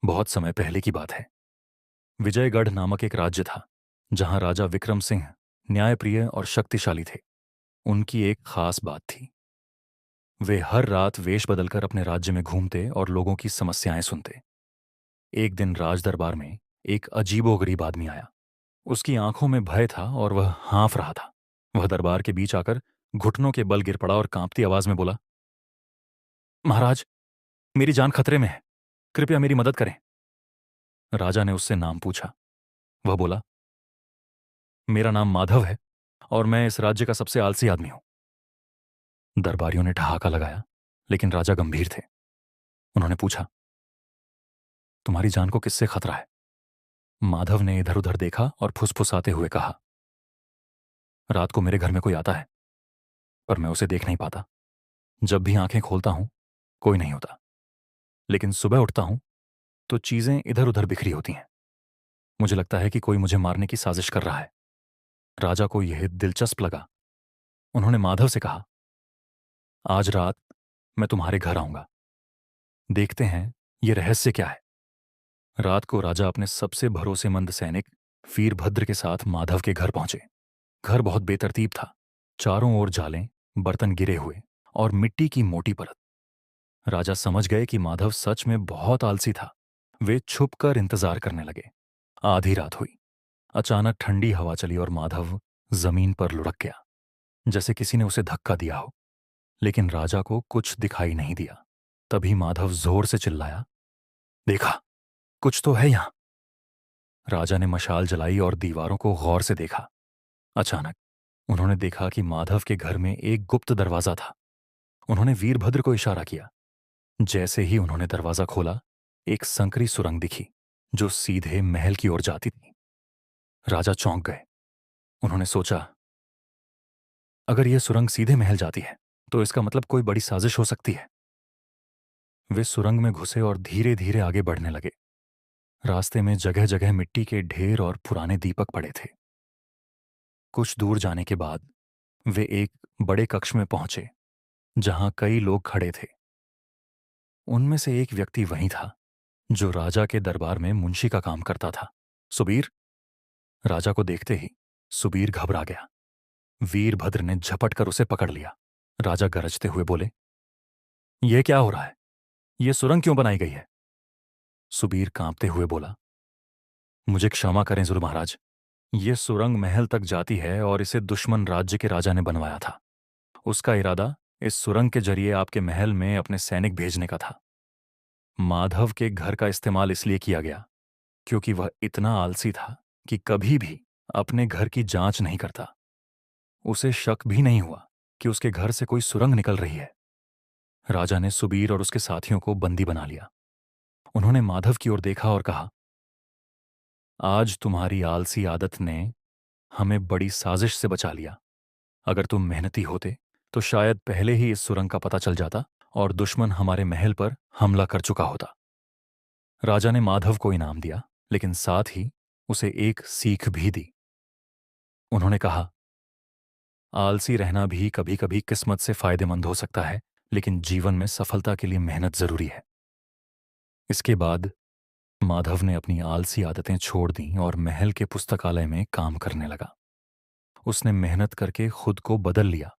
बहुत समय पहले की बात है। विजयगढ़ नामक एक राज्य था, जहां राजा विक्रम सिंह न्यायप्रिय और शक्तिशाली थे। उनकी एक खास बात थी। वे हर रात वेश बदलकर अपने राज्य में घूमते और लोगों की समस्याएं सुनते। एक दिन राज दरबार में एक अजीबोगरीब आदमी आया। उसकी आंखों में भय था और वह हाँफ रहा था। वह दरबार के बीच आकर घुटनों के बल गिर पड़ा और कांपती आवाज में बोला, महाराज, मेरी जान खतरे में है, कृपया मेरी मदद करें। राजा ने उससे नाम पूछा। वह बोला, मेरा नाम माधव है और मैं इस राज्य का सबसे आलसी आदमी हूं। दरबारियों ने ठहाका लगाया, लेकिन राजा गंभीर थे। उन्होंने पूछा, तुम्हारी जान को किससे खतरा है? माधव ने इधर उधर देखा और फुसफुसाते हुए कहा, रात को मेरे घर में कोई आता है, पर मैं उसे देख नहीं पाता। जब भी आंखें खोलता हूं, कोई नहीं होता, लेकिन सुबह उठता हूं तो चीजें इधर उधर बिखरी होती हैं। मुझे लगता है कि कोई मुझे मारने की साजिश कर रहा है। राजा को यह दिलचस्प लगा। उन्होंने माधव से कहा, आज रात मैं तुम्हारे घर आऊंगा, देखते हैं ये रहस्य क्या है। रात को राजा अपने सबसे भरोसेमंद सैनिक वीरभद्र के साथ माधव के घर पहुंचे। घर बहुत बेतरतीब था। चारों ओर जालें, बर्तन गिरे हुए और मिट्टी की मोटी परत। राजा समझ गए कि माधव सच में बहुत आलसी था। वे छुपकर इंतजार करने लगे। आधी रात हुई। अचानक ठंडी हवा चली और माधव जमीन पर लुढ़क गया, जैसे किसी ने उसे धक्का दिया हो। लेकिन राजा को कुछ दिखाई नहीं दिया। तभी माधव जोर से चिल्लाया, देखा, कुछ तो है यहां। राजा ने मशाल जलाई और दीवारों को गौर से देखा। अचानक उन्होंने देखा कि माधव के घर में एक गुप्त दरवाजा था। उन्होंने वीरभद्र को इशारा किया। जैसे ही उन्होंने दरवाजा खोला, एक संकरी सुरंग दिखी, जो सीधे महल की ओर जाती थी। राजा चौंक गए। उन्होंने सोचा, अगर यह सुरंग सीधे महल जाती है तो इसका मतलब कोई बड़ी साजिश हो सकती है। वे सुरंग में घुसे और धीरे धीरे आगे बढ़ने लगे। रास्ते में जगह जगह मिट्टी के ढेर और पुराने दीपक पड़े थे। कुछ दूर जाने के बाद वे एक बड़े कक्ष में पहुंचे, जहां कई लोग खड़े थे। उनमें से एक व्यक्ति वही था जो राजा के दरबार में मुंशी का काम करता था। सुबीर। राजा को देखते ही सुबीर घबरा गया। वीरभद्र ने झपट कर उसे पकड़ लिया। राजा गरजते हुए बोले, यह क्या हो रहा है? यह सुरंग क्यों बनाई गई है? सुबीर कांपते हुए बोला, मुझे क्षमा करें जुर महाराज, यह सुरंग महल तक जाती है और इसे दुश्मन राज्य के राजा ने बनवाया था। उसका इरादा इस सुरंग के जरिए आपके महल में अपने सैनिक भेजने का था। माधव के घर का इस्तेमाल इसलिए किया गया क्योंकि वह इतना आलसी था कि कभी भी अपने घर की जांच नहीं करता। उसे शक भी नहीं हुआ कि उसके घर से कोई सुरंग निकल रही है। राजा ने सुबीर और उसके साथियों को बंदी बना लिया। उन्होंने माधव की ओर देखा और कहा, आज तुम्हारी आलसी आदत ने हमें बड़ी साजिश से बचा लिया। अगर तुम मेहनती होते तो शायद पहले ही इस सुरंग का पता चल जाता और दुश्मन हमारे महल पर हमला कर चुका होता। राजा ने माधव को इनाम दिया, लेकिन साथ ही उसे एक सीख भी दी। उन्होंने कहा, आलसी रहना भी कभी कभी किस्मत से फायदेमंद हो सकता है, लेकिन जीवन में सफलता के लिए मेहनत जरूरी है। इसके बाद माधव ने अपनी आलसी आदतें छोड़ दीं और महल के पुस्तकालय में काम करने लगा। उसने मेहनत करके खुद को बदल लिया